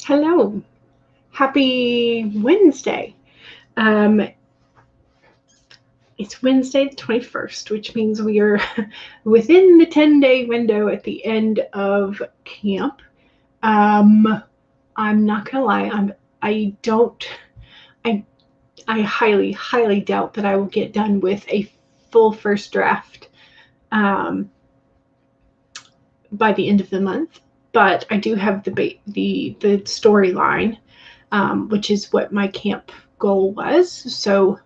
Hello. Happy Wednesday. It's Wednesday the 21st, which means we are within the 10-day window at the end of camp. I'm not gonna lie, I highly, highly doubt that I will get done with a full first draft by the end of the month. But I do have the storyline, which is what my camp goal was. So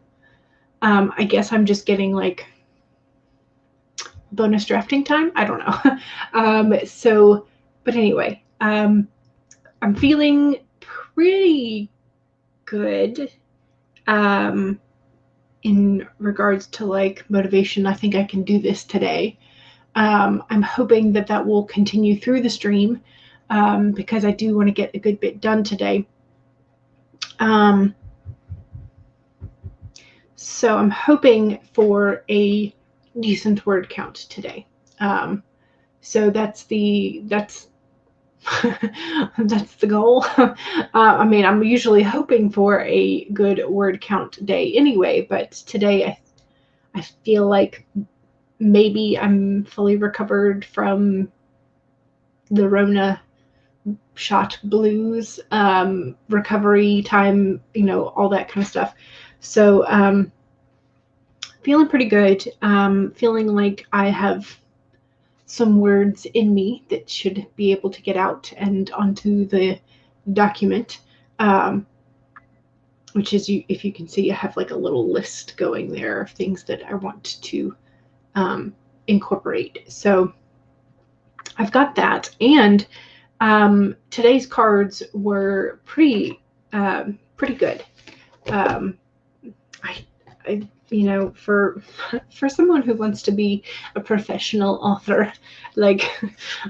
I guess I'm just getting like bonus drafting time. I don't know. But anyway, I'm feeling pretty good in regards to like motivation. I think I can do this today. I'm hoping that will continue through the stream because I do want to get a good bit done today. So I'm hoping for a decent word count today. So that's the goal. I mean, I'm usually hoping for a good word count day anyway, but today I feel like maybe I'm fully recovered from the Rona shot blues, recovery time, all that kind of stuff. So feeling pretty good. Feeling like I have some words in me that should be able to get out and onto the document, which is, if you can see, I have like a little list going there of things that I want to incorporate. So I've got that, and today's cards were pretty good. For someone who wants to be a professional author, like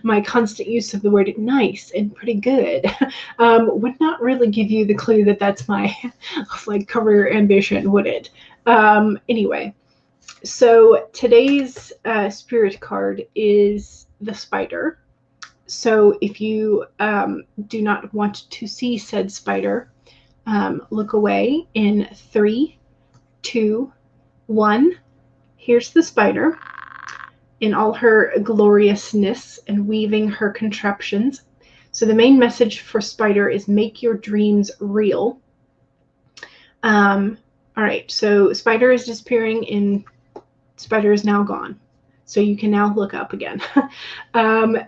my constant use of the word nice and pretty good would not really give you the clue that that's my like career ambition, would it? Anyway, so today's spirit card is the spider. So if you do not want to see said spider, look away in 3, 2, 1. Here's the spider in all her gloriousness and weaving her contraptions. So the main message for spider is make your dreams real. All right, so spider is disappearing and spider is now gone. So you can now look up again.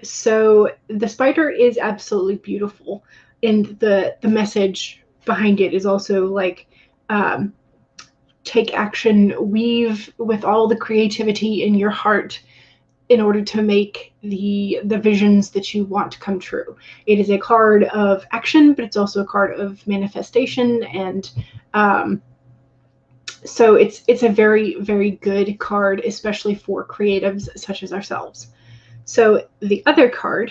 So the spider is absolutely beautiful. And the message behind it is also like, take action, weave with all the creativity in your heart in order to make the visions that you want to come true. It is a card of action, but it's also a card of manifestation, and so it's a very, very good card, especially for creatives such as ourselves. So the other card,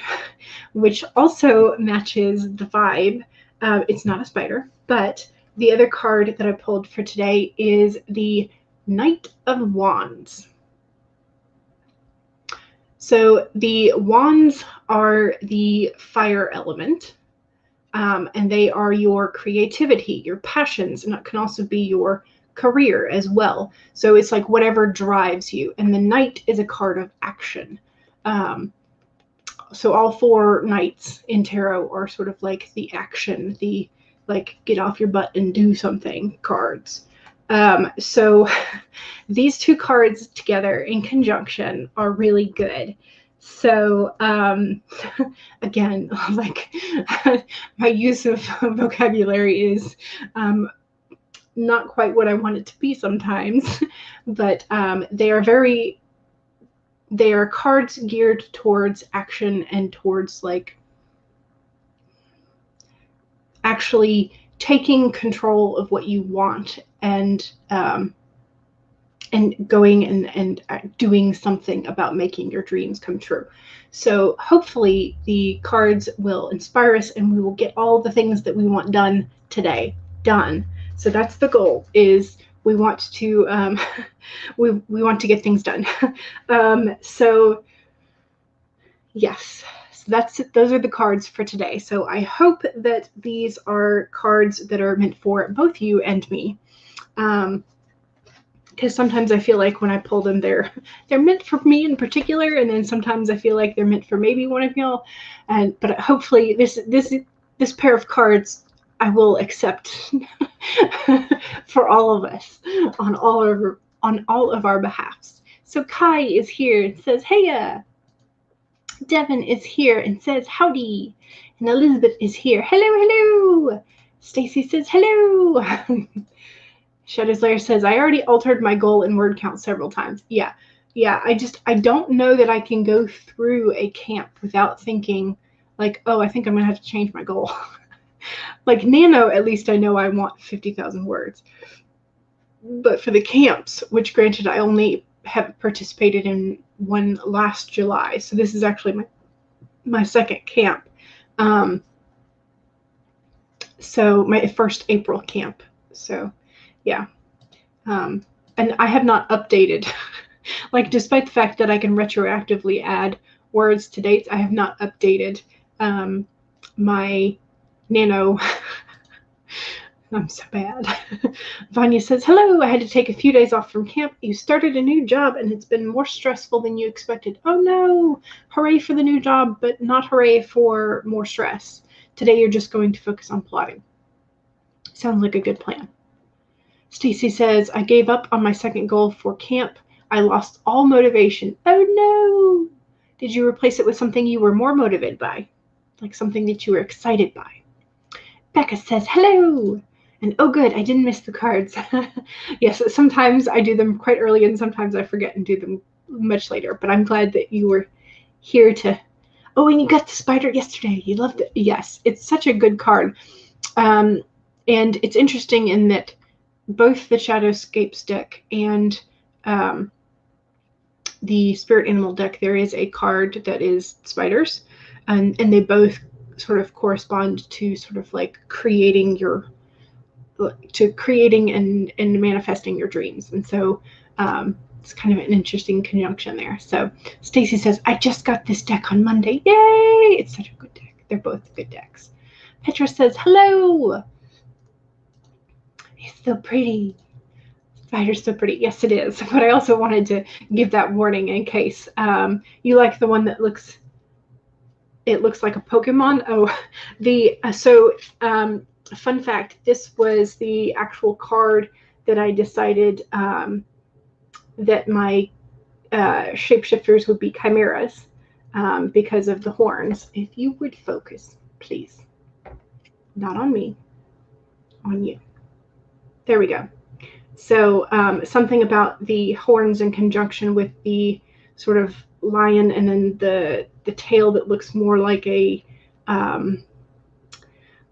which also matches the vibe, it's not a spider, but the other card that I pulled for today is the Knight of Wands. So the wands are the fire element, and they are your creativity, your passions, and it can also be your career as well. So it's like whatever drives you. And the knight is a card of action. So all 4 knights in tarot are sort of like the action, the like get off your butt and do something cards. So these 2 cards together in conjunction are really good. So again, like my use of vocabulary is not quite what I want it to be sometimes, but they are cards geared towards action and towards like actually taking control of what you want and going and doing something about making your dreams come true. So hopefully the cards will inspire us and we will get all the things that we want done today done. So that's the goal, is we want to we want to get things done. So yes, yes, those are the cards for today. So I hope that these are cards that are meant for both you and me. Because sometimes I feel like when I pull them, they're meant for me in particular, and then sometimes I feel like they're meant for maybe one of y'all. But hopefully this pair of cards I will accept for all of us on all of our behalfs. So Kai is here and says, "Heya." Devin is here and says, "Howdy." And Elizabeth is here. "Hello, hello." Stacy says, "Hello." Shadow's Lair says, "I already altered my goal in word count several times." Yeah. I don't know that I can go through a camp without thinking like, oh, I think I'm going to have to change my goal. Like Nano, at least I know I want 50,000 words. But for the camps, which granted I only have participated in one last July, so this is actually my second camp. So my first April camp. So yeah. And I have not updated. Like, despite the fact that I can retroactively add words to dates, I have not updated my Nano. I'm so bad. Vanya says, "Hello, I had to take a few days off from camp. You started a new job and it's been more stressful than you expected." Oh no, hooray for the new job, but not hooray for more stress. Today you're just going to focus on plotting. Sounds like a good plan. Stacy says, "I gave up on my second goal for camp. I lost all motivation." Oh no! Did you replace it with something you were more motivated by? Like something that you were excited by? Becca says, "Hello." And oh good, I didn't miss the cards. Yes, sometimes I do them quite early and sometimes I forget and do them much later. But I'm glad that you were here to... Oh, and you got the spider yesterday. You loved it. Yes, it's such a good card. And it's interesting in that both the Shadowscapes deck and the Spirit Animal deck, there is a card that is spiders. And they both sort of correspond to sort of like creating and manifesting your dreams. And so it's kind of an interesting conjunction there. So Stacy says, "I just got this deck on Monday. Yay!" It's such a good deck. They're both good decks. Petra says, "Hello." It's so pretty. Spider's so pretty. Yes, it is. But I also wanted to give that warning in case you like the one that looks like a Pokemon. Oh, fun fact, this was the actual card that I decided that my shapeshifters would be chimeras because of the horns. If you would focus, please. Not on me, on you. There we go. So something about the horns in conjunction with the sort of lion and then the tail that looks more like a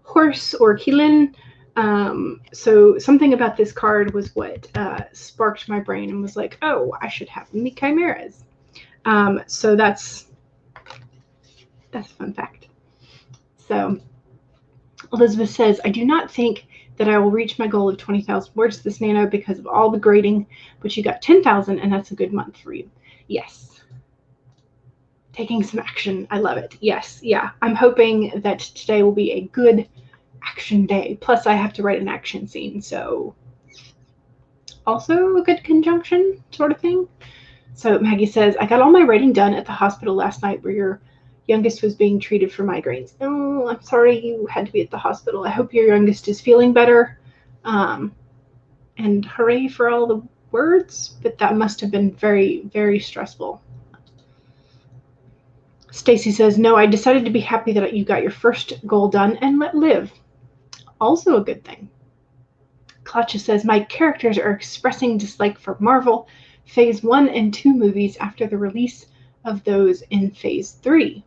horse or Keelan. So something about this card was what sparked my brain and was like, oh, I should have them be chimeras. So that's a fun fact. So Elizabeth says, "I do not think that I will reach my goal of 20,000 words this Nano because of all the grading, but you got 10,000 and that's a good month for you." Yes. Taking some action. I love it. Yes. Yeah. I'm hoping that today will be a good action day. Plus I have to write an action scene. So also a good conjunction sort of thing. So Maggie says, "I got all my writing done at the hospital last night where your youngest was being treated for migraines." Oh, I'm sorry you had to be at the hospital. I hope your youngest is feeling better. And hooray for all the words, but that must have been very, very stressful. Stacy says, "No, I decided to be happy that you got your first goal done and let live." Also a good thing. Klacha says, "My characters are expressing dislike for Marvel Phase 1 and 2 movies after the release of those in Phase 3.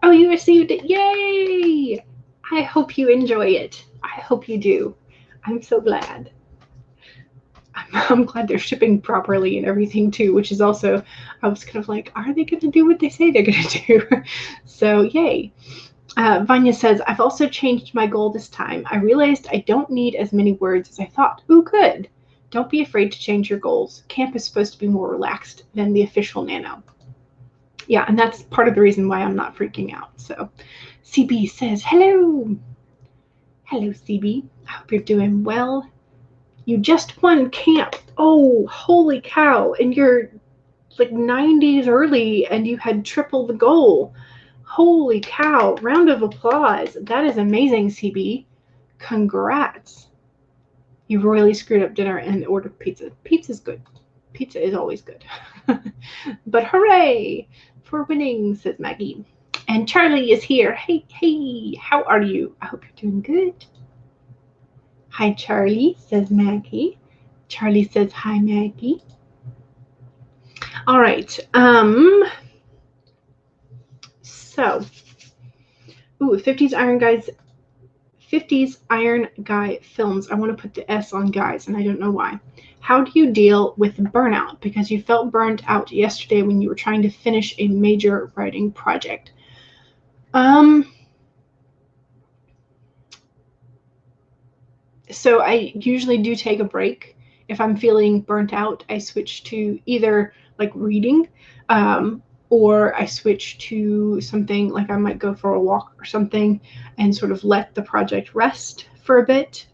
Oh, you received it. Yay! I hope you enjoy it. I hope you do. I'm so glad. I'm glad they're shipping properly and everything too, which is also, I was kind of like, are they going to do what they say they're going to do? So yay. Vanya says, "I've also changed my goal this time. I realized I don't need as many words as I thought." Ooh, good. Don't be afraid to change your goals. Camp is supposed to be more relaxed than the official Nano. Yeah, and that's part of the reason why I'm not freaking out. So CB says, hello. Hello, CB. I hope you're doing well. You just won camp. Oh, holy cow. And you're like 90s early and you had triple the goal. Holy cow. Round of applause. That is amazing, CB. Congrats. You royally screwed up dinner and ordered pizza. Pizza's good. Pizza is always good. But hooray for winning, says Maggie. And Charlie is here. Hey, hey, how are you? I hope you're doing good. Hi, Charlie, says Maggie. Charlie says, hi, Maggie. All right. So, 50s Iron Guy films. I want to put the S on guys, and I don't know why. How do you deal with burnout? Because you felt burnt out yesterday when you were trying to finish a major writing project. So I usually do take a break. If I'm feeling burnt out, I switch to either like reading, or I switch to something like I might go for a walk or something and sort of let the project rest for a bit.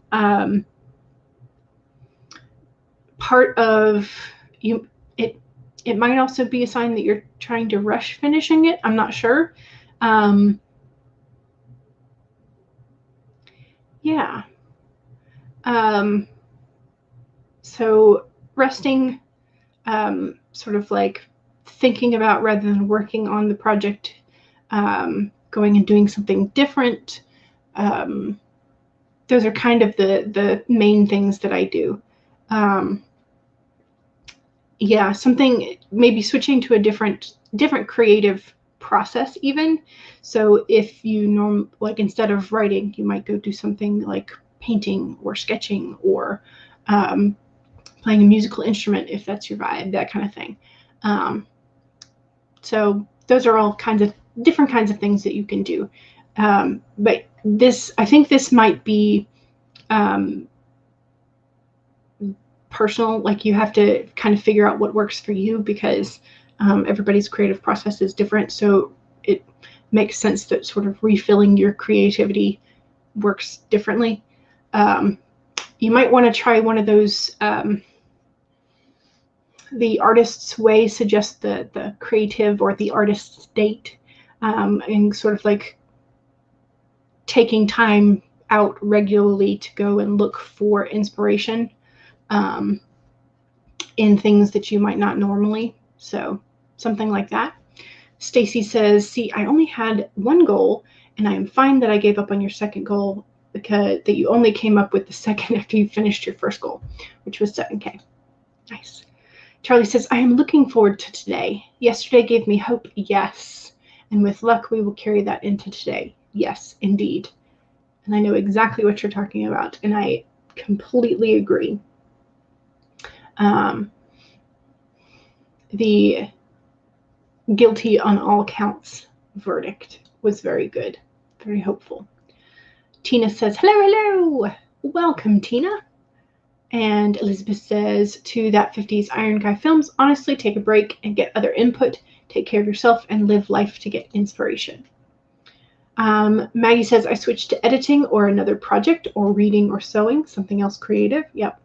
Part of you, it might also be a sign that you're trying to rush finishing it. I'm not sure. Yeah. So resting, sort of like thinking about rather than working on the project, going and doing something different. Those are kind of the main things that I do. Yeah, something, maybe switching to a different creative process even. So if you like instead of writing, you might go do something like painting or sketching or playing a musical instrument if that's your vibe, that kind of thing. So those are all different kinds of things that you can do. But I think this might be personal. Like you have to kind of figure out what works for you, because everybody's creative process is different. So it makes sense that sort of refilling your creativity works differently. You might want to try one of those. The Artist's Way suggests the creative or the artist state, and sort of like taking time out regularly to go and look for inspiration in things that you might not normally. So something like that. Stacy says, see, I only had one goal and I am fine that I gave up on your second goal, because that you only came up with the second after you finished your first goal, which was 7K. Nice. Charlie says, I am looking forward to today. Yesterday gave me hope, yes. And with luck, we will carry that into today. Yes, indeed. And I know exactly what you're talking about, and I completely agree. The guilty on all counts verdict was very good, very hopeful. Tina says, hello, hello. Welcome, Tina. And Elizabeth says, to that 50s Iron Guy films, honestly, take a break and get other input. Take care of yourself and live life to get inspiration. Maggie says, I switched to editing or another project, or reading or sewing, something else creative. Yep.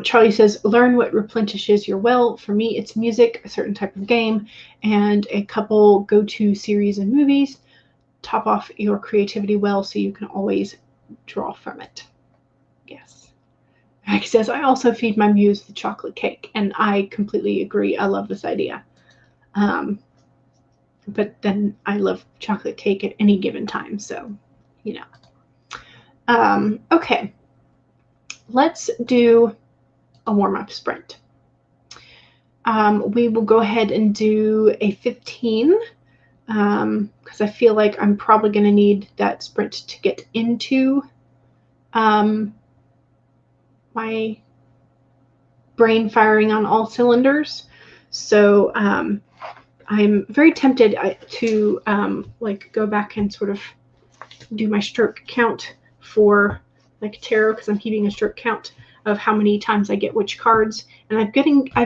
Charlie says, learn what replenishes your well. For me, it's music, a certain type of game, and a couple go-to series and movies. Top off your creativity well so you can always draw from it. Yes. Maggie says, I also feed my muse the chocolate cake, and I completely agree. I love this idea. But then I love chocolate cake at any given time, so, you know. Okay. Let's do a warm-up sprint. We will go ahead and do a 15, because I feel like I'm probably going to need that sprint to get into my brain firing on all cylinders. So I'm very tempted to like go back and sort of do my stroke count for like tarot, because I'm keeping a stroke count of how many times I get which cards, and I've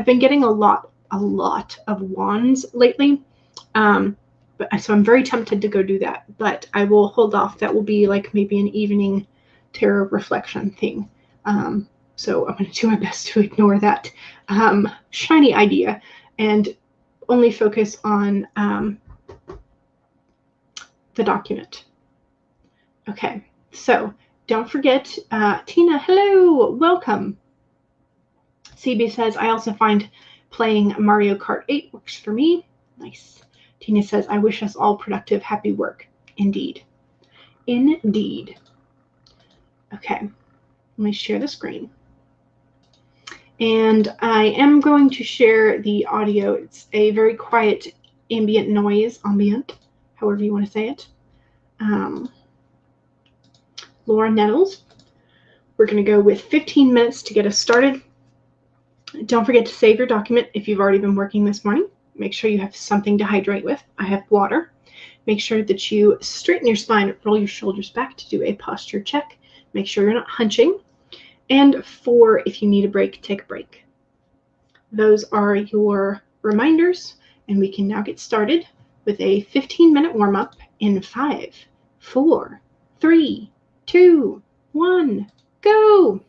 been getting a lot a lot of wands lately. So I'm very tempted to go do that, but I will hold off. That will be like maybe an evening tarot reflection thing. So I'm going to do my best to ignore that shiny idea and only focus on the document. Okay, so don't forget, Tina, hello, welcome. CB says, I also find playing Mario Kart 8 works for me. Nice. Tina says, I wish us all productive, happy work. Indeed. Indeed. Okay, let me share the screen. And I am going to share the audio. It's a very quiet ambient noise, however you want to say it. Laura Nettles. We're going to go with 15 minutes to get us started. Don't forget to save your document if you've already been working this morning. Make sure you have something to hydrate with. I have water. Make sure that you straighten your spine, roll your shoulders back to do a posture check. Make sure you're not hunching. And 4, if you need a break, take a break. Those are your reminders, and we can now get started with a 15-minute warm-up in 5, 4, 3, 2, 1, go!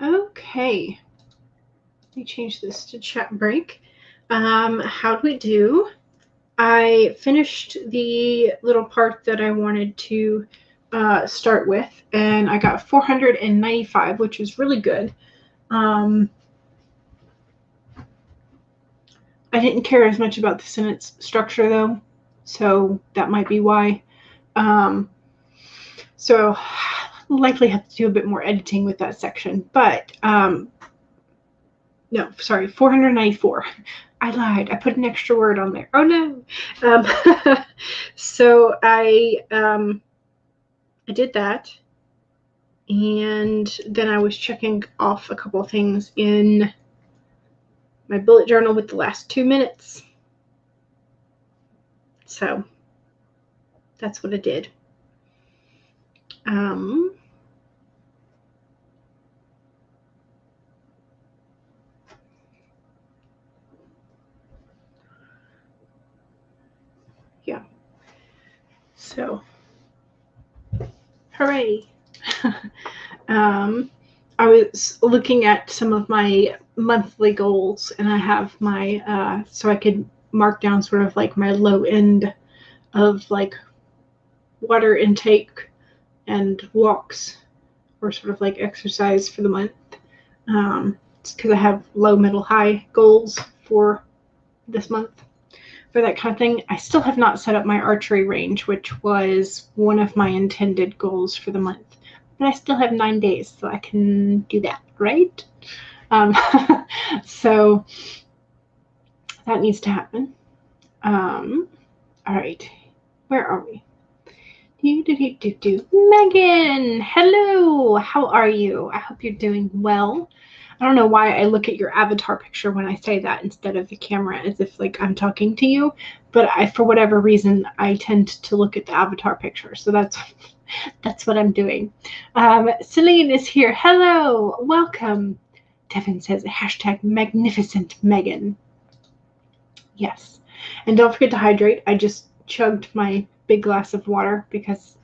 Okay. Let me change this to chat break. How do we do? I finished the little part that I wanted to start with, and I got 495, which is really good. I didn't care as much about the sentence structure, though, so that might be why. So likely have to do a bit more editing with that section, but no, sorry, 494. I lied. I put an extra word on there. Oh no. So I did that, and then I was checking off a couple of things in my bullet journal with the last 2 minutes. So that's what I did. Yeah. So, hooray. I was looking at some of my monthly goals, and I have my, so I could mark down sort of like my low end of like water intake and walks, or sort of like exercise for the month. It's because I have low, middle, high goals for this month for that kind of thing. I still have not set up my archery range, which was one of my intended goals for the month. But I still have 9 days, so I can do that, right? So that needs to happen. All right, where are we? Megan, hello. How are you? I hope you're doing well. I don't know why I look at your avatar picture when I say that instead of the camera, as if like I'm talking to you. But for whatever reason, I tend to look at the avatar picture. So that's what I'm doing. Celine is here. Hello, welcome. Devin says hashtag magnificent Megan. Yes, and don't forget to hydrate. I just chugged my big glass of water because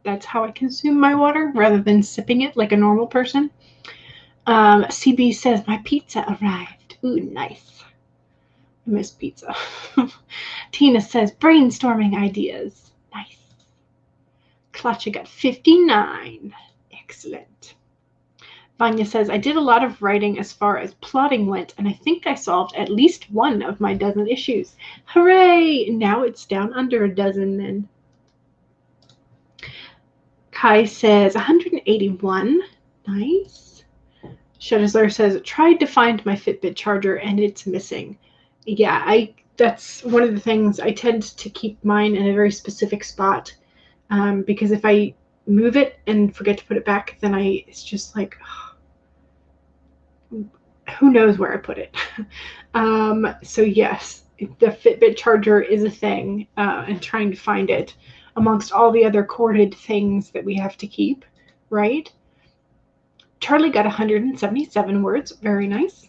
that's how I consume my water rather than sipping it like a normal person. CB says my pizza arrived. Ooh, nice. I miss pizza. Tina says brainstorming ideas. Nice. Clutcha got 59. Excellent. Vanya says, I did a lot of writing as far as plotting went, and I think I solved at least one of my dozen issues. Hooray! Now it's down under a dozen then. Kai says, 181. Nice. Shedisler says, tried to find my Fitbit charger and it's missing. Yeah, that's one of the things. I tend to keep mine in a very specific spot, because if I move it and forget to put it back, then it's just like, who knows where I put it. So yes, the Fitbit charger is a thing, and trying to find it amongst all the other corded things that we have to keep, right? Charlie got 177 words. Very nice.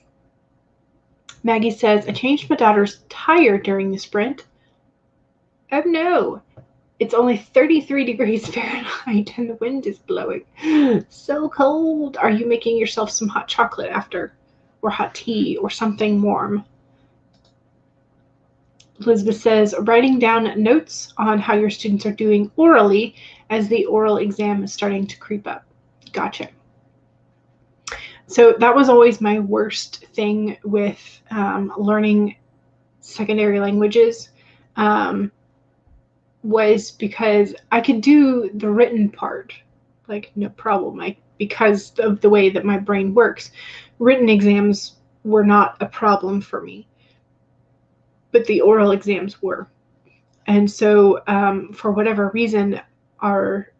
Maggie says, I changed my daughter's tire during the sprint. Oh no, it's only 33 degrees Fahrenheit and the wind is blowing. So cold. Are you making yourself some hot chocolate after? Or hot tea or something warm? Elizabeth says, writing down notes on how your students are doing orally as the oral exam is starting to creep up. Gotcha. So that was always my worst thing with learning secondary languages, was because I could do the written part, like no problem, because of the way that my brain works. Written exams were not a problem for me, but the oral exams were. And so for whatever reason, our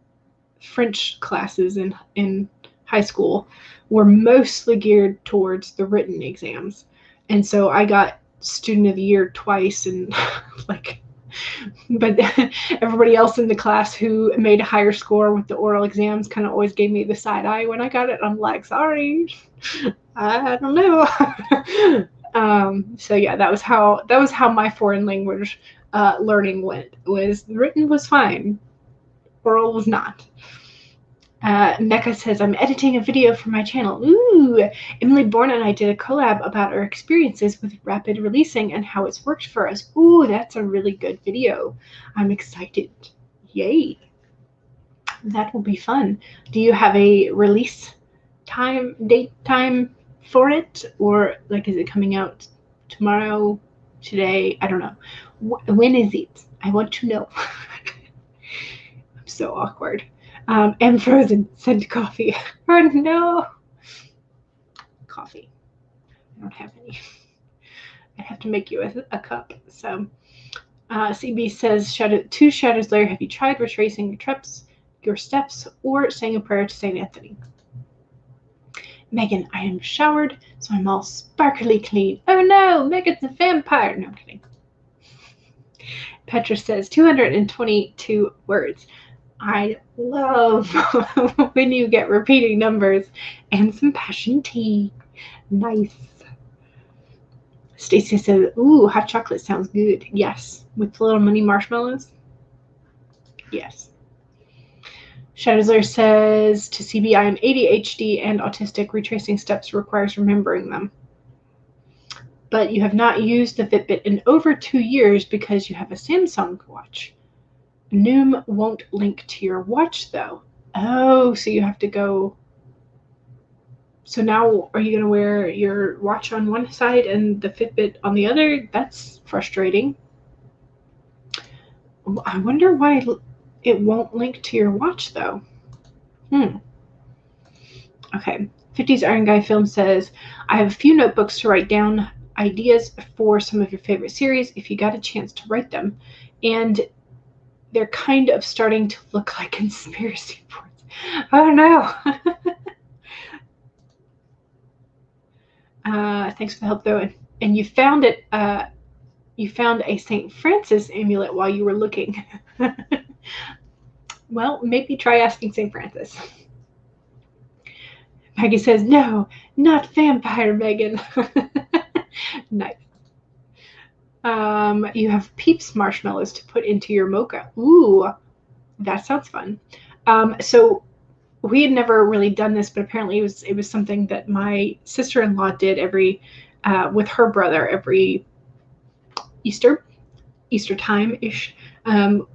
French classes in high school were mostly geared towards the written exams. And so I got student of the year twice, and but everybody else in the class who made a higher score with the oral exams kind of always gave me the side eye when I got it. I'm like, sorry, I don't know. So yeah, that was how my foreign language learning went. Was written was fine, oral was not. Mecca says, I'm editing a video for my channel. Ooh! Emily Bourne and I did a collab about our experiences with rapid releasing and how it's worked for us. Ooh, that's a really good video. I'm excited. Yay! That will be fun. Do you have a release date time for it? Or, like, is it coming out tomorrow, today? I don't know. When is it? I want to know. I'm so awkward. And Frozen, send coffee. Oh no! Coffee. I don't have any. I have to make you a cup. So, CB says, to Shadows Lair, have you tried retracing your steps, or saying a prayer to St. Anthony? Megan, I am showered, so I'm all sparkly clean. Oh no, Megan's a vampire. No, I'm kidding. Petra says, 222 words. I love when you get repeating numbers and some passion tea. Nice. Stacy says, ooh, hot chocolate sounds good. Yes. With little mini marshmallows? Yes. Shadowslayer says, to CB, I am ADHD and autistic. Retracing steps requires remembering them. But you have not used the Fitbit in over 2 years because you have a Samsung watch. Noom won't link to your watch, though. Oh, so you have to go. So now are you going to wear your watch on one side and the Fitbit on the other? That's frustrating. I wonder why it won't link to your watch, though. Okay. 50s Iron Guy Film says, I have a few notebooks to write down ideas for some of your favorite series if you got a chance to write them. And they're kind of starting to look like conspiracy boards. Oh no. Thanks for the help though. And you found it. You found a St. Francis amulet while you were looking. Well, maybe try asking St. Francis. Maggie says, no, not vampire, Megan. Nice. You have Peeps marshmallows to put into your mocha. Ooh, that sounds fun. So we had never really done this, but apparently it was something that my sister-in-law did with her brother every Easter time-ish,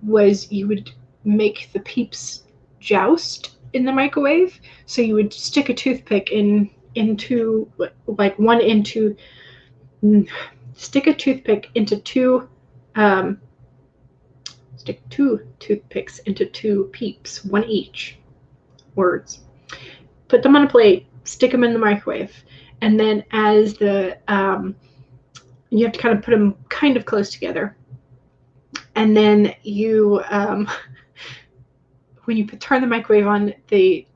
was you would make the Peeps joust in the microwave. So you would stick a toothpick stick a toothpick into stick 2 toothpicks into 2 Peeps, 1 each, words. Put them on a plate, stick them in the microwave, and then as you have to kind of put them kind of close together, and then you when you turn the microwave on, the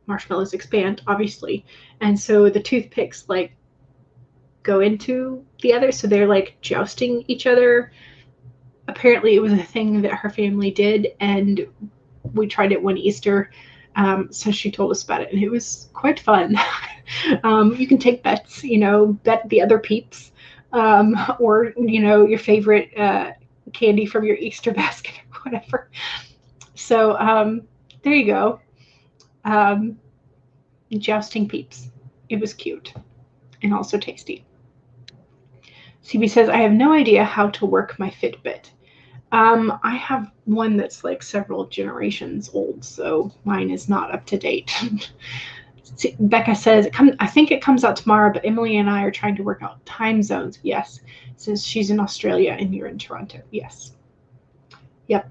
marshmallows expand, obviously, and so the toothpicks like go into the other, so they're like jousting each other. Apparently it was a thing that her family did, and we tried it one Easter, so she told us about it, and it was quite fun. You can take bets, bet the other Peeps, or your favorite candy from your Easter basket or whatever. So there you go. Jousting Peeps. It was cute and also tasty. CB says, I have no idea how to work my Fitbit. I have one that's like several generations old, so mine is not up to date. Becca says, I think it comes out tomorrow, but Emily and I are trying to work out time zones. Yes. Since she's in Australia and you're in Toronto. Yes. Yep.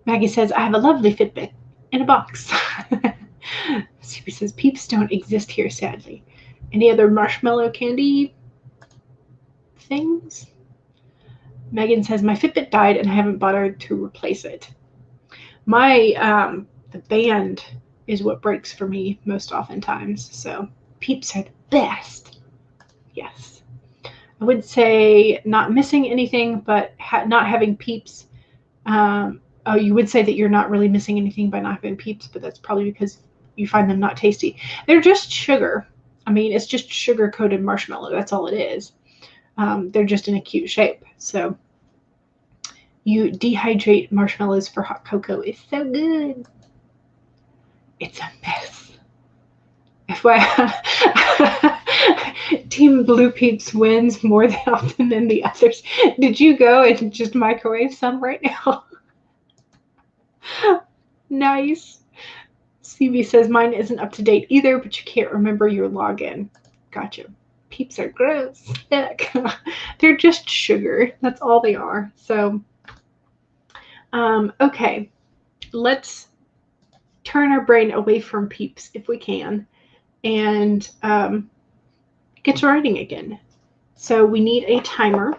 Maggie says, I have a lovely Fitbit in a box. CB says, Peeps don't exist here, sadly. Any other marshmallow candy things? Megan says, my Fitbit died and I haven't bothered to replace it. The band is what breaks for me most oftentimes. So Peeps are the best. Yes. I would say not missing anything, but not having Peeps. You would say that you're not really missing anything by not having Peeps, but that's probably because you find them not tasty. They're just sugar. I mean, it's just sugar-coated marshmallow. That's all it is. They're just in a cute shape. So you dehydrate marshmallows for hot cocoa. It's so good. It's a mess. Team Blue Peeps wins more often than the others. Did you go and just microwave some right now? Nice. CB says mine isn't up to date either, but you can't remember your login. Gotcha. Peeps are gross. Heck. They're just sugar. That's all they are. So, okay. Let's turn our brain away from Peeps if we can and get to writing again. So we need a timer.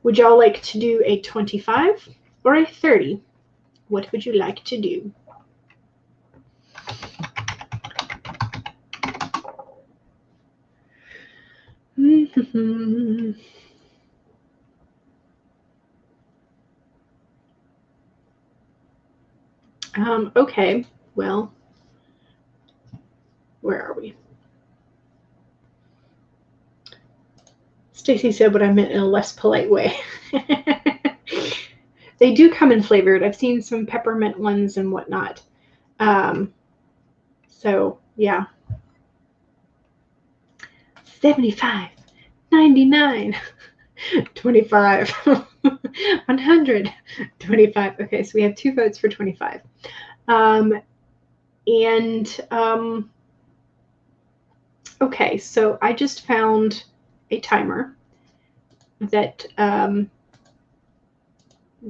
Would y'all like to do a 25 or a 30? What would you like to do? Okay, well, where are we? Stacy said what I meant in a less polite way. They do come in flavored. I've seen some peppermint ones and whatnot. So, yeah. 75, 99, 25, 100, 25. Okay, so we have 2 votes for 25. Okay, so I just found a timer that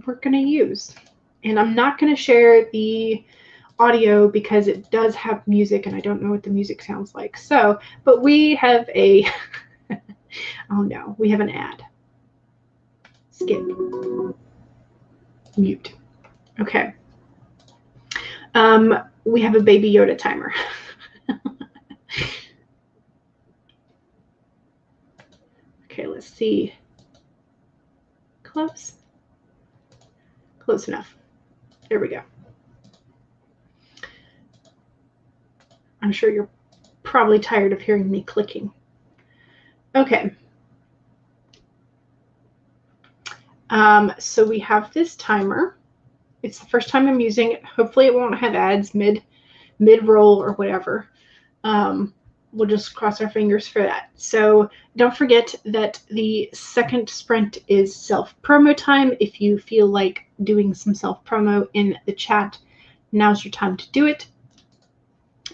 we're going to use. And I'm not going to share the audio because it does have music and I don't know what the music sounds like. So, but we have a, oh no, we have an ad. Skip. Mute. Okay. We have a Baby Yoda timer. Okay, let's see. Close. Close enough. There we go. I'm sure you're probably tired of hearing me clicking. Okay. So we have this timer. It's the first time I'm using it. Hopefully it won't have ads mid-roll or whatever. We'll just cross our fingers for that. So don't forget that the second sprint is self-promo time. If you feel like doing some self-promo in the chat, now's your time to do it.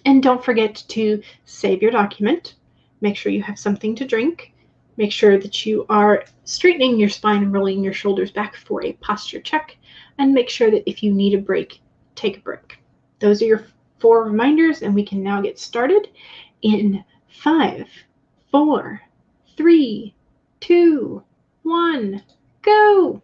And don't forget to save your document. Make sure you have something to drink. Make sure that you are straightening your spine and rolling your shoulders back for a posture check. And make sure that if you need a break, take a break. Those are your 4 reminders, and we can now get started in 5, 4, 3, 2, 1, go!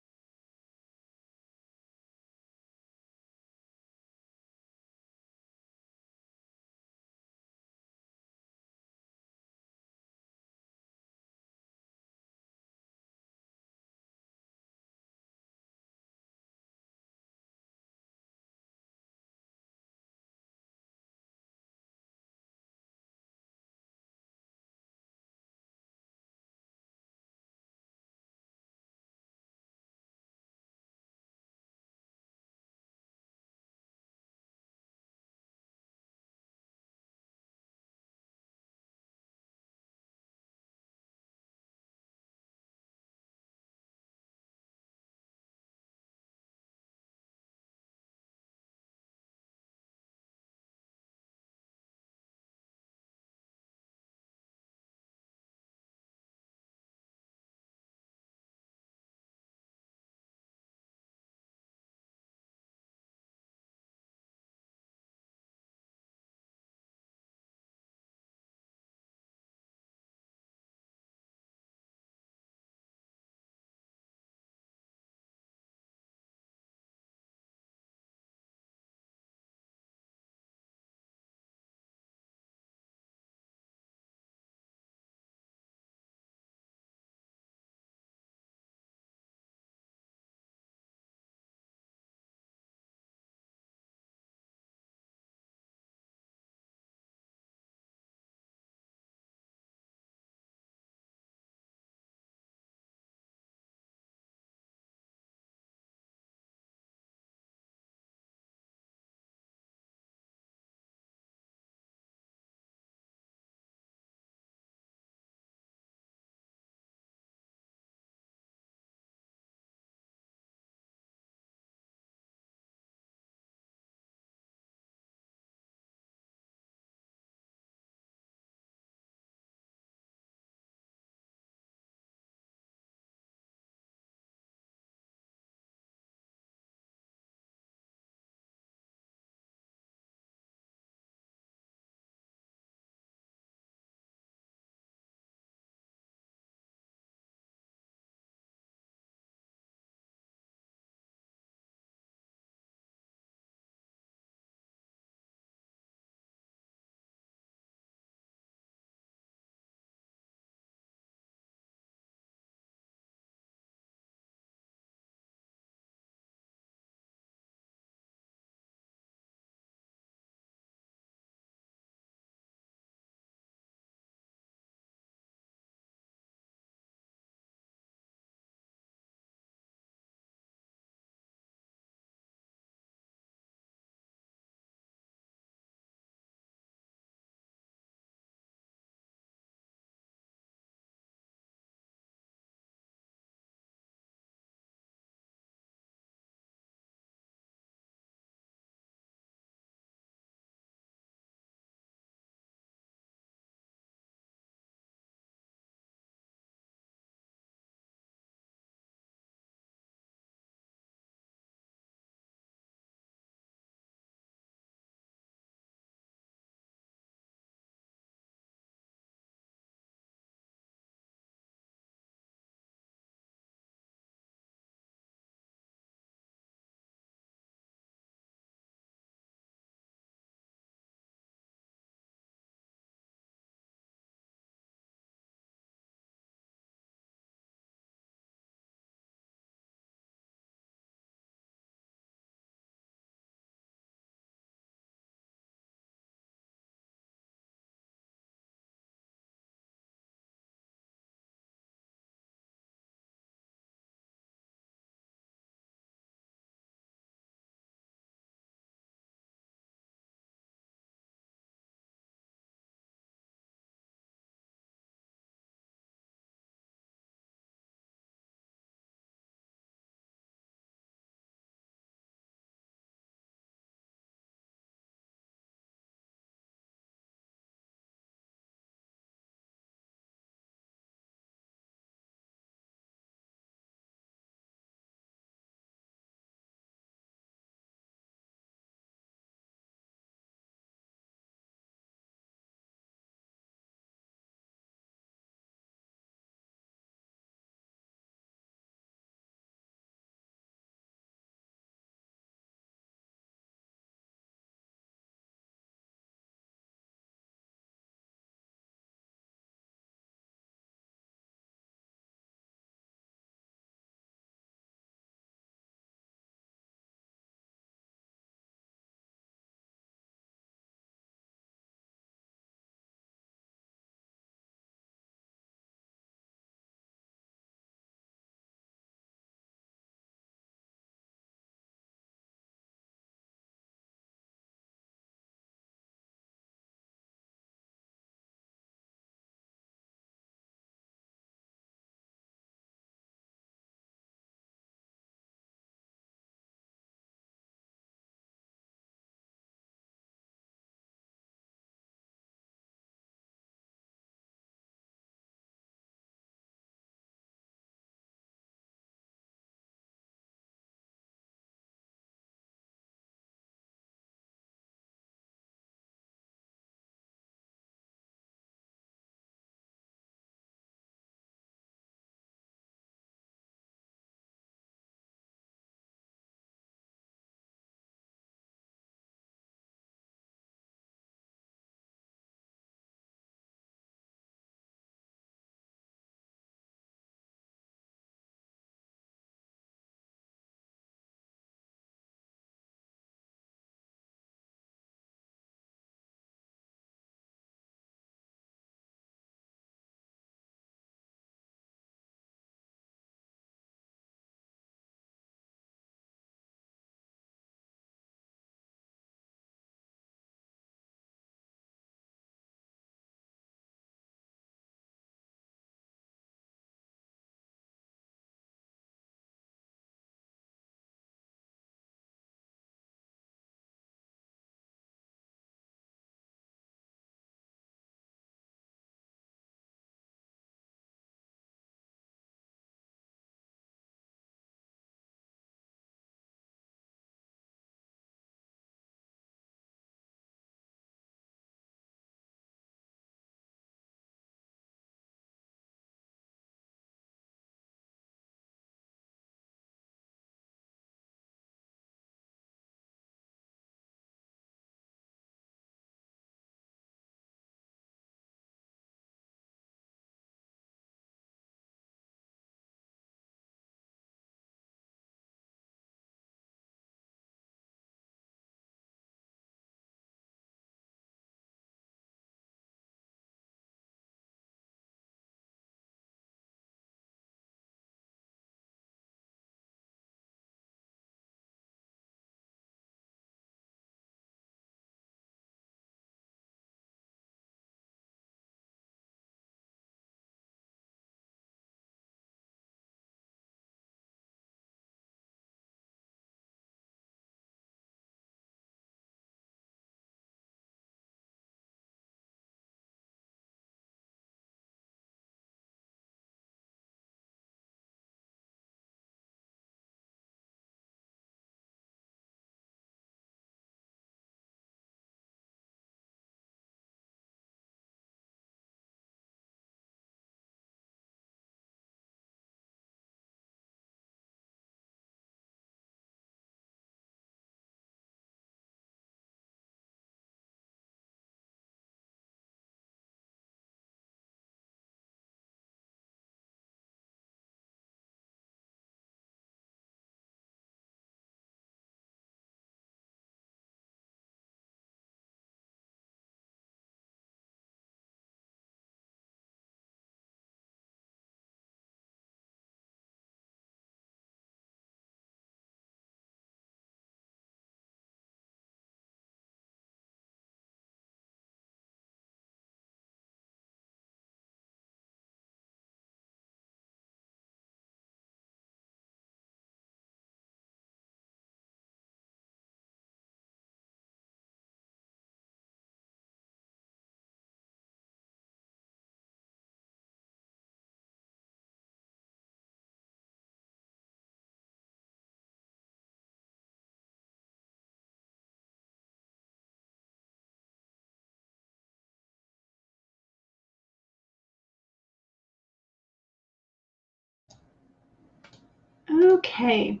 Okay.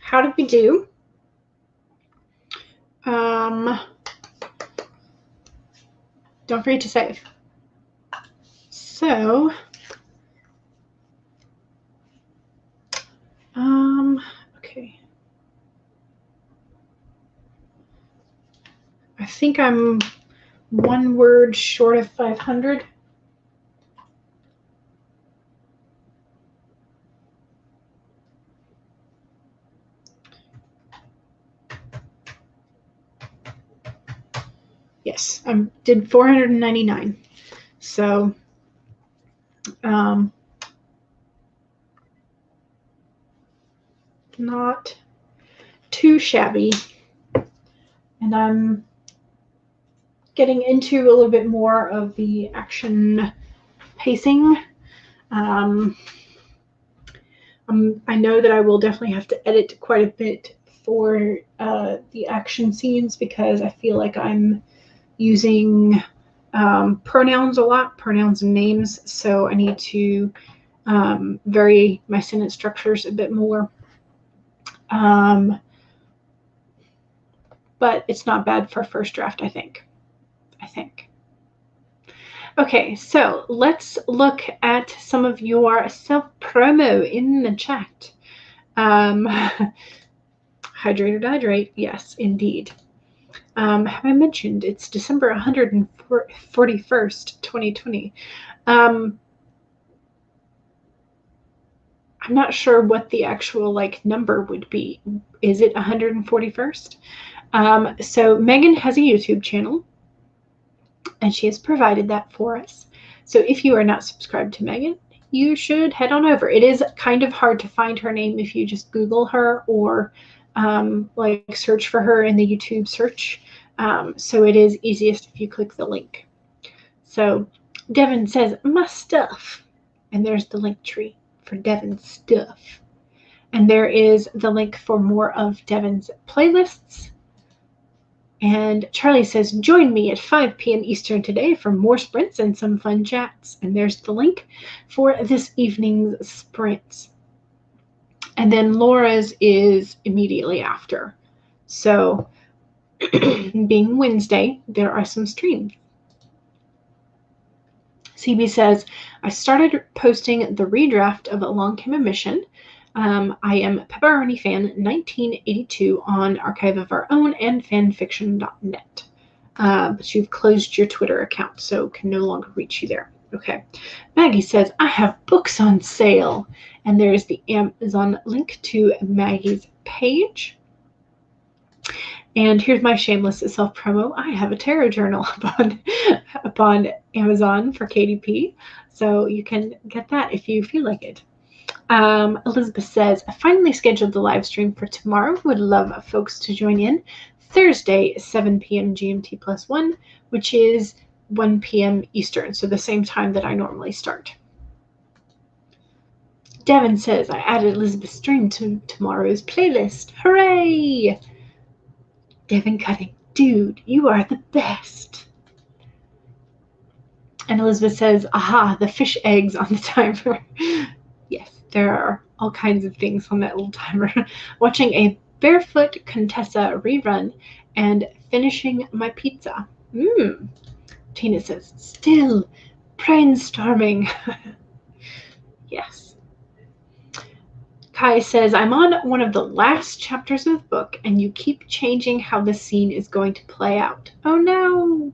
How did we do? Don't forget to save. So, okay. I think I'm one word short of 500. Yes, I did 499. So, not too shabby. And I'm getting into a little bit more of the action pacing. I know that I will definitely have to edit quite a bit for the action scenes because I feel like I'm using pronouns a lot, pronouns and names, so I need to vary my sentence structures a bit more. But it's not bad for first draft, I think. Okay, so let's look at some of your self-promo in the chat. Hydrate or dihydrate? Yes, indeed. Have I mentioned it's December 141st, 2020? I'm not sure what the actual number would be. Is it 141st? So Megan has a YouTube channel, and she has provided that for us. So if you are not subscribed to Megan, you should head on over. It is kind of hard to find her name if you just Google her or search for her in the YouTube search. So it is easiest if you click the link. So Devin says, my stuff. And there's the link tree for Devin's stuff. And there is the link for more of Devin's playlists. And Charlie says, join me at 5 p.m. Eastern today for more sprints and some fun chats. And there's the link for this evening's sprints. And then Laura's is immediately after. So being Wednesday, there are some streams. CB says, I started posting the redraft of Along Came a Mission. I am Pepperoni Fan 1982 on Archive of Our Own and fanfiction.net. But you've closed your Twitter account, so can no longer reach you there. Okay. Maggie says, I have books on sale. And there's the Amazon link to Maggie's page. And here's my shameless self-promo. I have a tarot journal upon Amazon for KDP. So you can get that if you feel like it. Elizabeth says, I finally scheduled the live stream for tomorrow. Would love folks to join in. Thursday, 7 p.m. GMT +1, which is 1 p.m. Eastern, so the same time that I normally start. Devin says, I added Elizabeth's stream to tomorrow's playlist. Hooray! Devin Cutting, dude, you are the best. And Elizabeth says, aha, the fish eggs on the timer. Yes, there are all kinds of things on that little timer. Watching a Barefoot Contessa rerun and finishing my pizza. Tina says, still brainstorming. Yes. Kai says, I'm on one of the last chapters of the book, and you keep changing how the scene is going to play out. Oh no.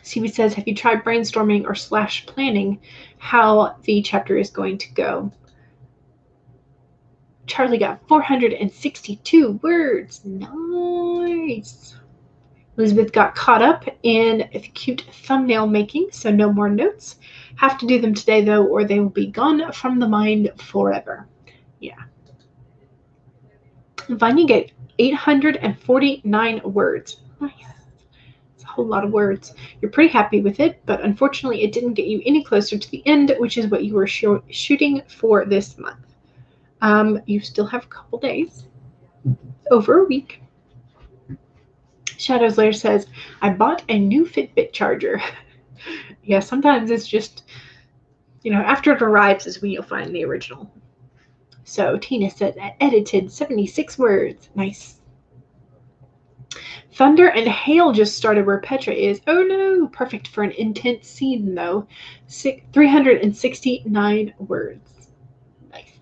CB says, have you tried brainstorming or / planning how the chapter is going to go? Charlie got 462 words. Nice. Elizabeth got caught up in the cute thumbnail making, so no more notes. Have to do them today, though, or they will be gone from the mind forever. Yeah. Vanya get 849 words. Nice. It's a whole lot of words. You're pretty happy with it, but unfortunately it didn't get you any closer to the end, which is what you were shooting for this month. You still have a couple days. Over a week. Shadows Lair says, I bought a new Fitbit charger. Yeah, sometimes it's just, after it arrives is when you'll find the original. So Tina said, edited 76 words. Nice. Thunder and hail just started where Petra is. Oh no, perfect for an intense scene though. 369 words. Nice.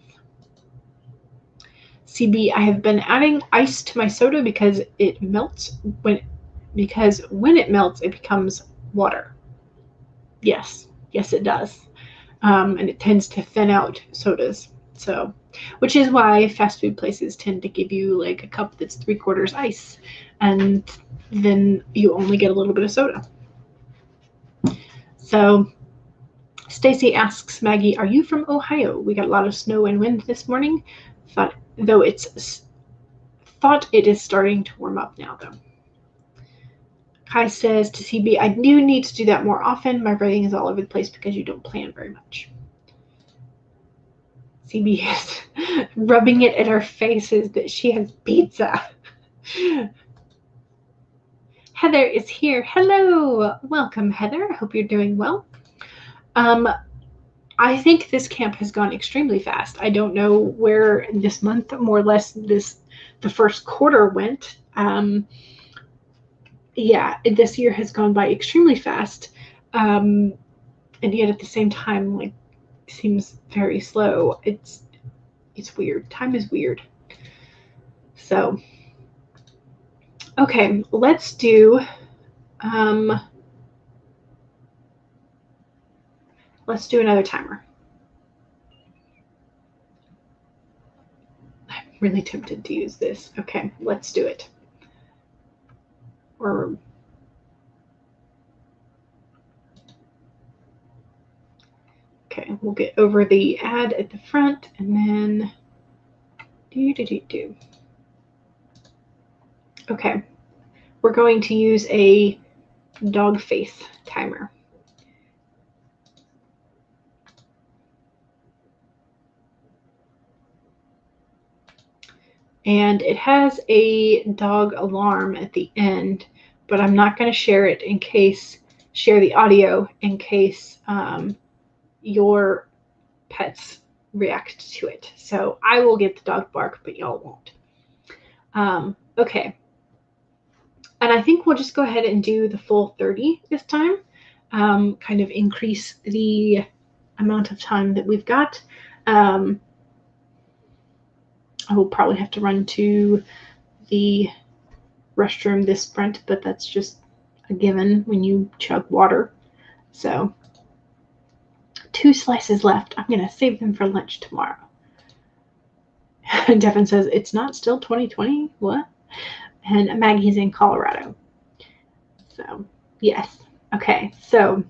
CB, I have been adding ice to my soda because it melts when it melts it becomes water. Yes, it does. And it tends to thin out sodas. So, which is why fast food places tend to give you like a cup that's 3/4 ice, and then you only get a little bit of soda. So, Stacy asks Maggie, "Are you from Ohio? We got a lot of snow and wind this morning. Thought it is starting to warm up now, though." Kai says to CB, "I do need to do that more often. My writing is all over the place because you don't plan very much." CB is rubbing it in our faces that she has pizza. Heather is here. Hello. Welcome, Heather. Hope you're doing well. I think this camp has gone extremely fast. I don't know where this month, more or less, the first quarter went. Yeah, this year has gone by extremely fast. And yet at the same time, like, seems very slow. It's weird. Time is weird. So, okay, let's do another timer. I'm really tempted to use this. Okay, let's do it. Okay, we'll get over the ad at the front and then do. Okay, we're going to use a dog face timer. And it has a dog alarm at the end, but I'm not going to share the audio in case your pets react to it. So I will get the dog bark, but y'all won't. Okay. And I think we'll just go ahead and do the full 30 this time. Kind of increase the amount of time that we've got. I will probably have to run to the restroom this sprint, but that's just a given when you chug water. So 2 slices left. I'm going to save them for lunch tomorrow. Devin says, "It's not still 2020? What?" And Maggie's in Colorado. So, yes. Okay, so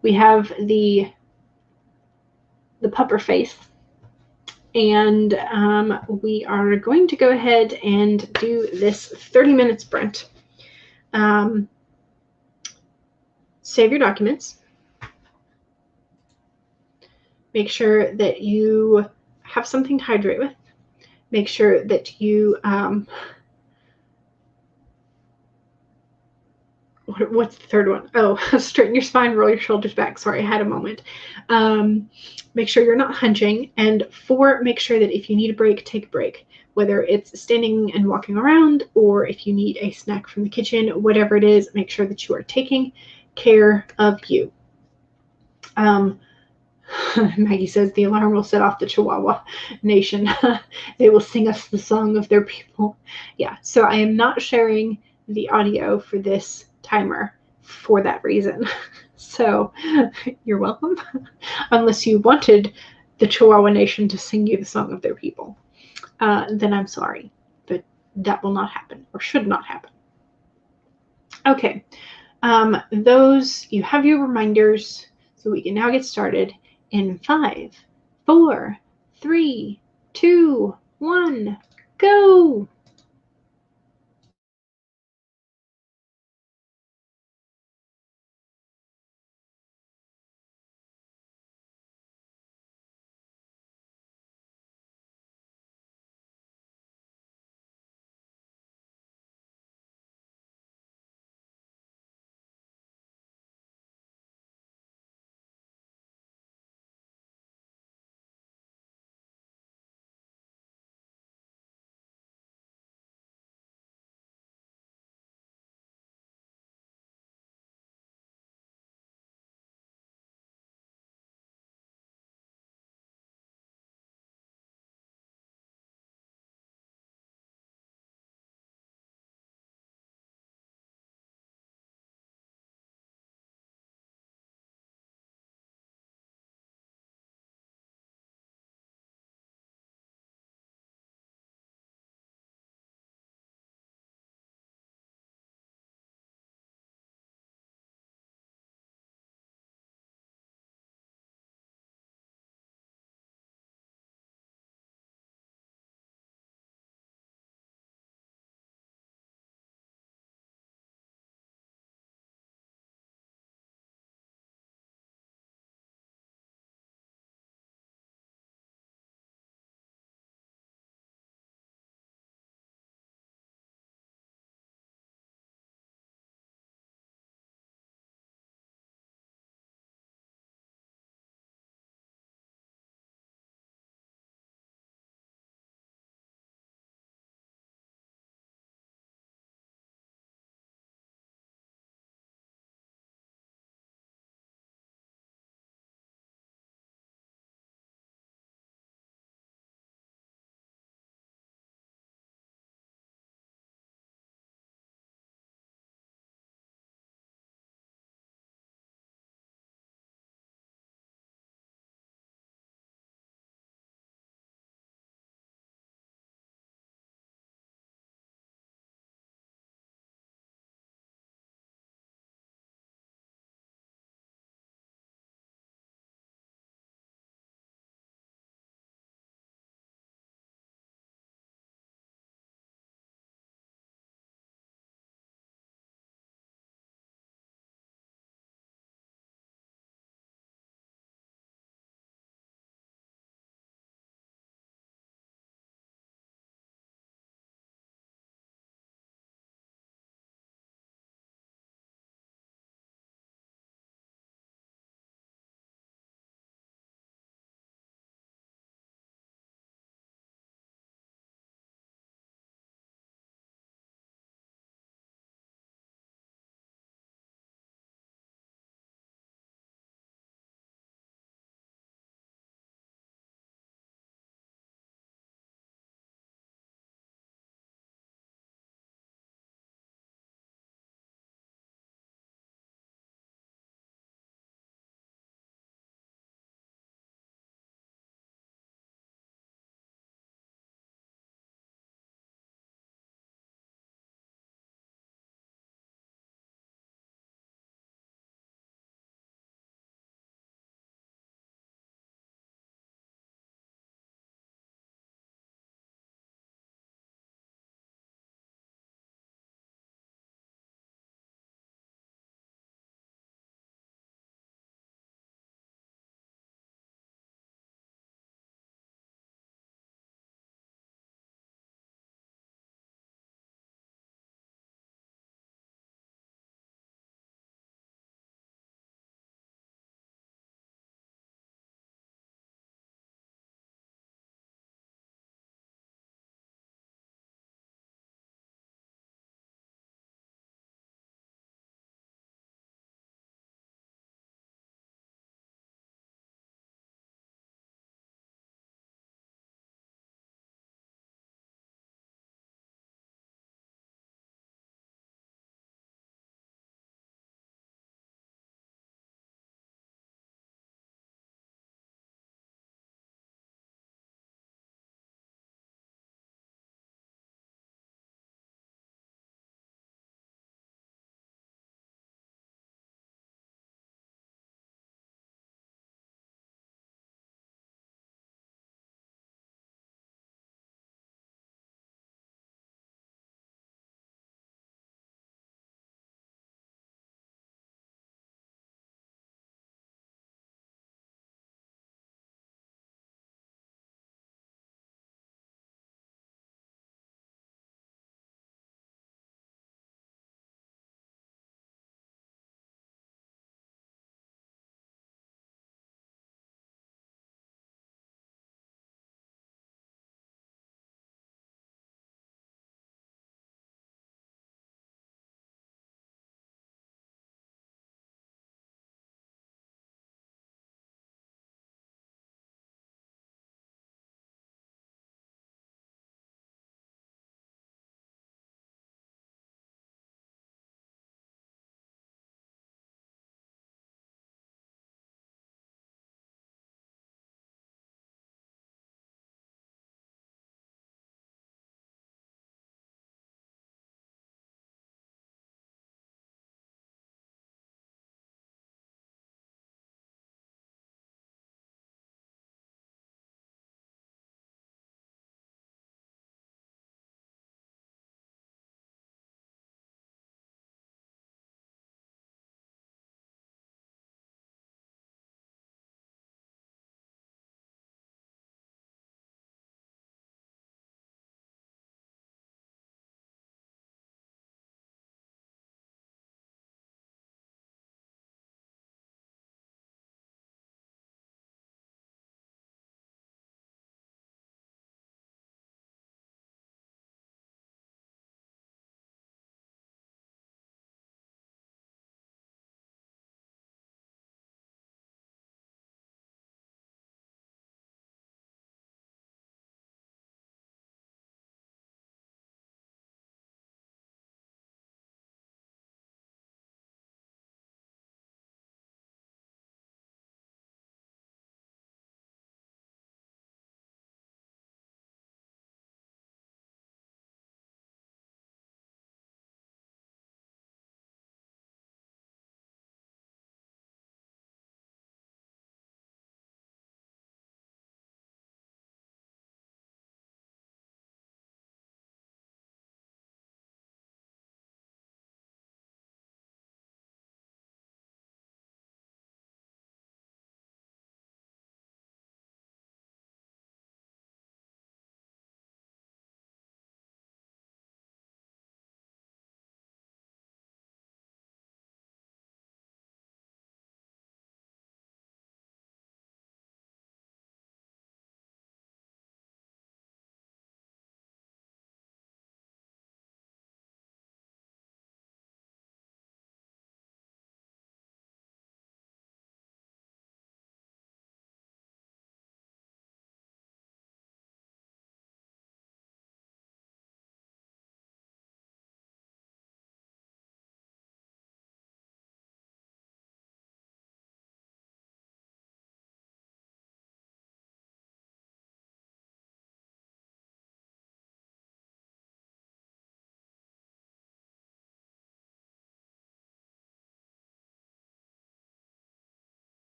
we have the pupper face, and we are going to go ahead and do this 30-minute sprint. Save your documents. Make sure that you have something to hydrate with. Make sure that you what's the third one? Oh, straighten your spine, roll your shoulders back. Sorry, I had a moment. Make sure you're not hunching. And 4, make sure that if you need a break, take a break. Whether it's standing and walking around, or if you need a snack from the kitchen, whatever it is, make sure that you are taking care of you. Maggie says the alarm will set off the Chihuahua Nation. They will sing us the song of their people. Yeah, so I am not sharing the audio for this timer for that reason. So you're welcome. Unless you wanted the Chihuahua Nation to sing you the song of their people, then I'm sorry, but that will not happen, or should not happen. Okay, you have your reminders, so we can now get started in 5, 4, 3, 2, 1, go!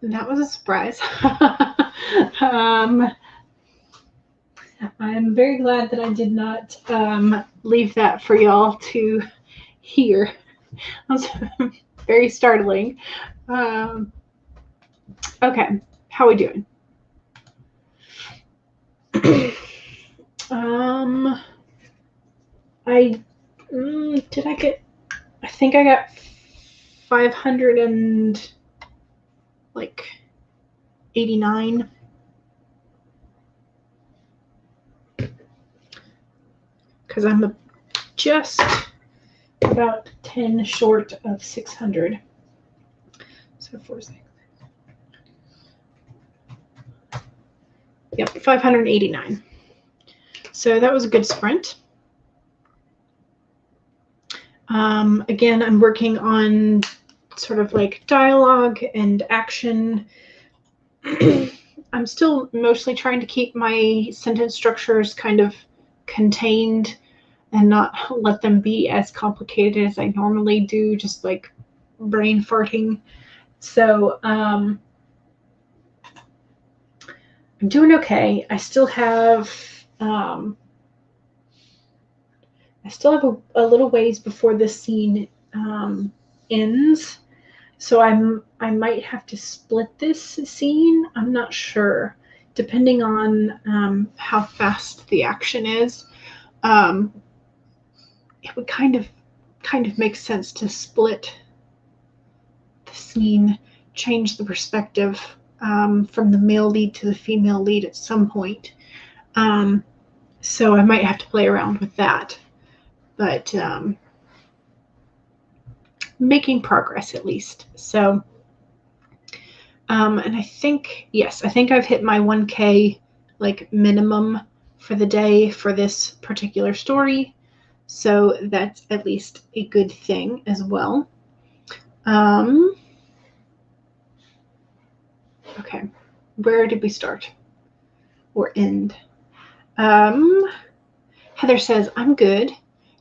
That was a surprise. I'm very glad that I did not leave that for y'all to hear. That was very startling. Okay, how are we doing? I think I got 589. Because I'm just about 10 short of 600. So 4, 6. Yep, 589. So that was a good sprint. Again, I'm working on sort of like dialogue and action. I'm still mostly trying to keep my sentence structures kind of contained and not let them be as complicated as I normally do, just like brain farting. So I'm doing okay. I still have a little ways before this scene ends, so I might have to split this scene. I'm not sure, depending on how fast the action is. It would kind of make sense to split the scene, change the perspective from the male lead to the female lead at some point. So I might have to play around with that, but making progress at least. So, and I think, yes, I think I've hit my 1K like minimum for the day for this particular story. So that's at least a good thing as well. Okay, where did we start or end? Heather says, I'm good.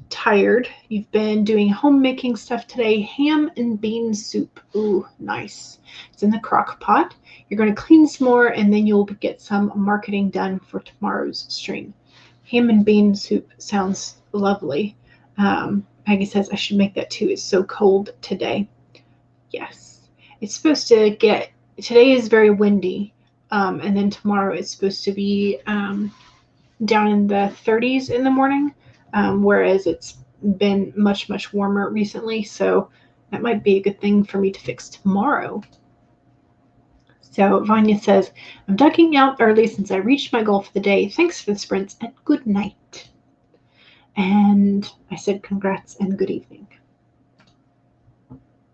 Tired. You've been doing homemaking stuff today. Ham and bean soup. Ooh, nice. It's in the crock pot. You're going to clean some more and then you'll get some marketing done for tomorrow's stream. Ham and bean soup sounds lovely. Maggie says I should make that too. It's so cold today. Yes. It's supposed to get, today is very windy. And then tomorrow it's supposed to be down in the 30s in the morning. Whereas it's been much, much warmer recently. So that might be a good thing for me to fix tomorrow. So Vanya says, I'm ducking out early since I reached my goal for the day. Thanks for the sprints and good night. And I said congrats and good evening.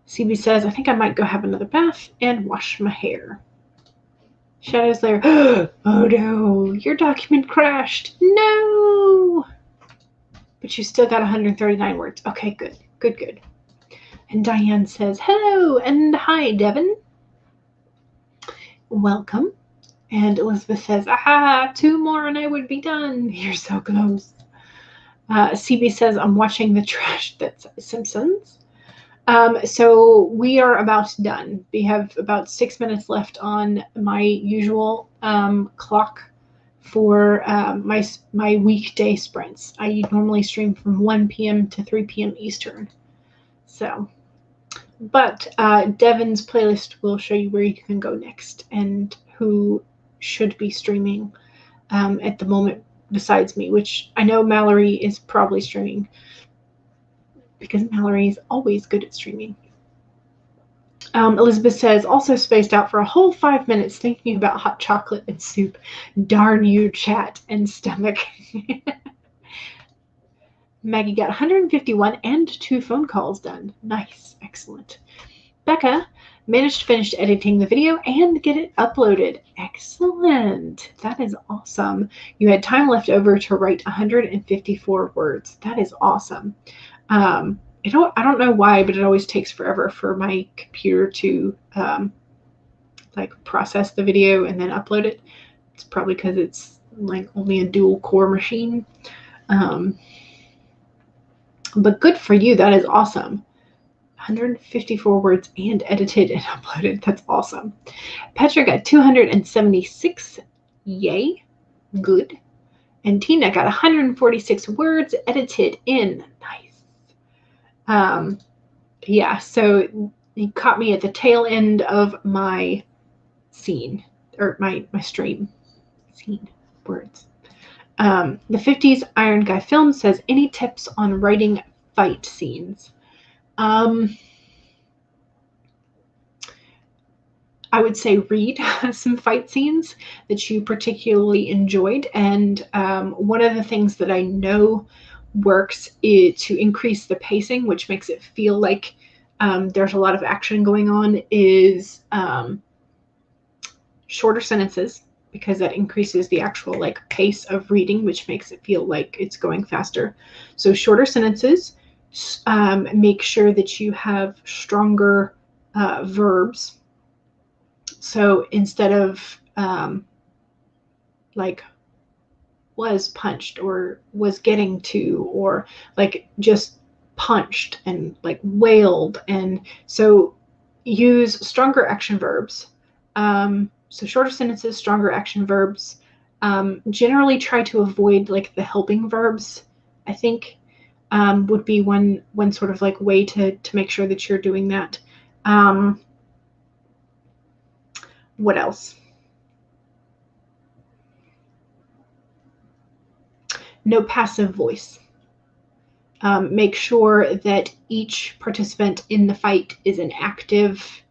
CB says, I think I might go have another bath and wash my hair. Shadow's Lair. Oh no, your document crashed. No! But you still got 139 words. Okay, good, good, good. And Diane says, hello and hi, Devin. Welcome. And Elizabeth says, 2 more and I would be done. You're so close. CB says, I'm watching the trash that's Simpsons. So we are about done. We have about 6 minutes left on my usual clock for my weekday sprints. I normally stream from 1 p.m. to 3 p.m. Eastern. So, but Devin's playlist will show you where you can go next and who should be streaming at the moment besides me, which I know Mallory is probably streaming because Mallory is always good at streaming. Elizabeth says, also spaced out for a whole 5 minutes thinking about hot chocolate and soup. Darn you, chat and stomach. Maggie got 151 and 2 phone calls done. Nice. Excellent. Becca managed to finish editing the video and get it uploaded. Excellent. That is awesome. You had time left over to write 154 words. That is awesome. I don't know why, but it always takes forever for my computer to like process the video and then upload it. It's probably because it's like only a dual core machine. But good for you. That is awesome. 154 words and edited and uploaded. That's awesome. Petra got 276. Yay. Good. And Tina got 146 words edited in. Nice. Yeah, so you caught me at the tail end of my scene, or my stream. Scene. Words. The 50s Iron Guy Film says, any tips on writing fight scenes? I would say read some fight scenes that you particularly enjoyed. And one of the things that I know works is to increase the pacing, which makes it feel like there's a lot of action going on, is shorter sentences, because that increases the actual like pace of reading, which makes it feel like it's going faster. So shorter sentences, make sure that you have stronger verbs. So instead of like was punched or was getting to, or like just punched and like wailed, and so use stronger action verbs. So shorter sentences, stronger action verbs. Generally try to avoid like the helping verbs, I think, would be one sort of like way to make sure that you're doing that. What else? No passive voice. Make sure that each participant in the fight is an active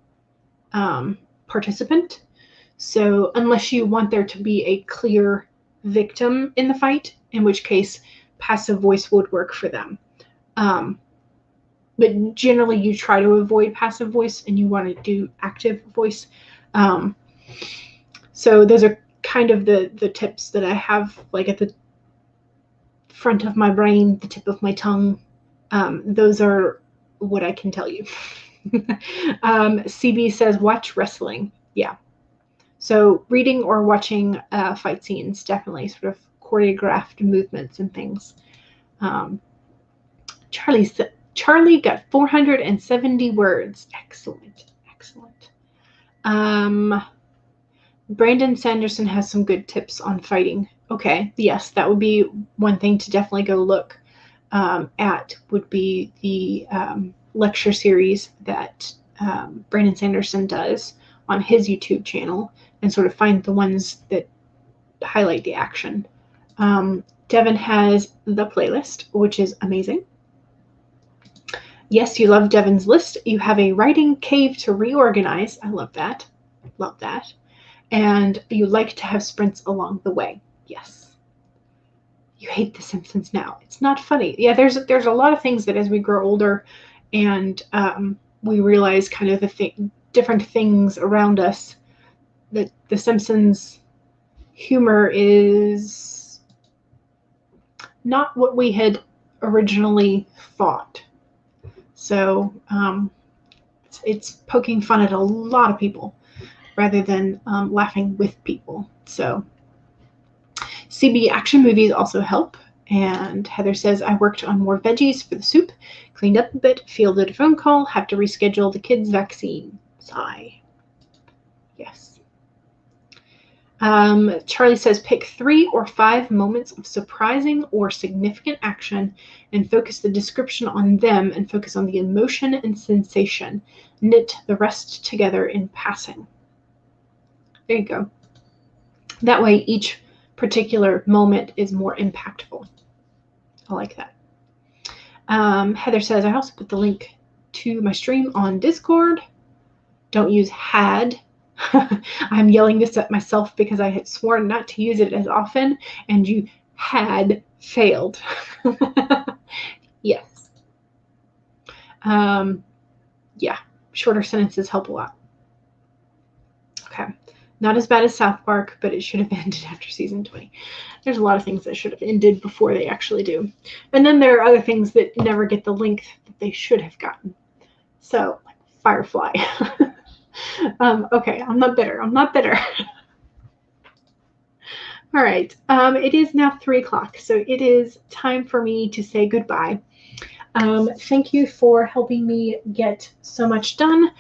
participant. So unless you want there to be a clear victim in the fight, in which case passive voice would work for them. But generally you try to avoid passive voice and you want to do active voice. So those are kind of the tips that I have like at the front of my brain, the tip of my tongue. Those are what I can tell you. CB says, watch wrestling. Yeah. So reading or watching fight scenes, definitely sort of choreographed movements and things. Charlie got 470 words. Excellent. Excellent. Brandon Sanderson has some good tips on fighting. Okay, yes, that would be one thing to definitely go look at, would be the lecture series that Brandon Sanderson does on his YouTube channel, and sort of find the ones that highlight the action. Devin has the playlist, which is amazing. Yes, you love Devin's list. You have a writing cave to reorganize. I love that. Love that. And you like to have sprints along the way. Yes. You hate The Simpsons now. It's not funny. Yeah, there's a lot of things that as we grow older and we realize kind of the different things around us, that The Simpsons humor is not what we had originally thought. So it's poking fun at a lot of people rather than laughing with people. So CB action movies also help. And Heather says, I worked on more veggies for the soup, cleaned up a bit, fielded a phone call, have to reschedule the kids' vaccine. Sigh. Yes. Charlie says, pick 3 or 5 moments of surprising or significant action and focus the description on them and focus on the emotion and sensation. Knit the rest together in passing. There you go. That way each particular moment is more impactful. I like that. Heather says, I also put the link to my stream on Discord. Don't use had. I'm yelling this at myself because I had sworn not to use it as often, and you had failed. Yes. Yeah, shorter sentences help a lot. Okay. Not as bad as South Park, but it should have ended after season 20. There's a lot of things that should have ended before they actually do. And then there are other things that never get the length that they should have gotten. So, like Firefly. Okay, I'm not bitter. I'm not bitter. All right. It is now 3 o'clock, so it is time for me to say goodbye. Thank you for helping me get so much done.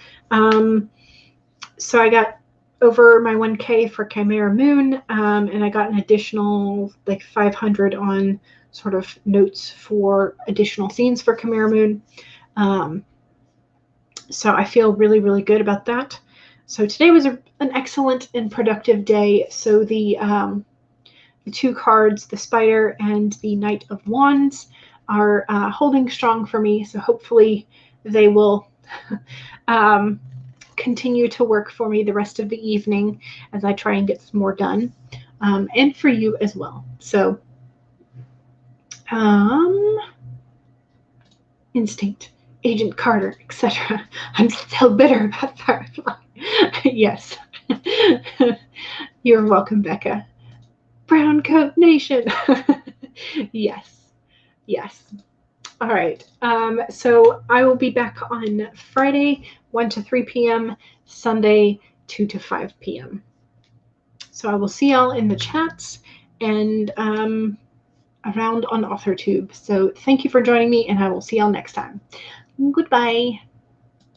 So I got over my 1K for Chimera Moon, and I got an additional like 500 on sort of notes for additional scenes for Chimera Moon. So I feel really, really good about that. So today was an excellent and productive day. So the 2 cards, the Spider and the Knight of Wands, are holding strong for me. So hopefully they will continue to work for me the rest of the evening as I try and get some more done, and for you as well. So Instinct, Agent Carter, etc. I'm still bitter about Firefly. Yes. You're welcome, Becca. Brown Coat Nation. Yes. Yes. All right. So I will be back on Friday, 1 to 3 p.m., Sunday, 2 to 5 p.m. So I will see y'all in the chats and around on AuthorTube. So thank you for joining me, and I will see y'all next time. Goodbye.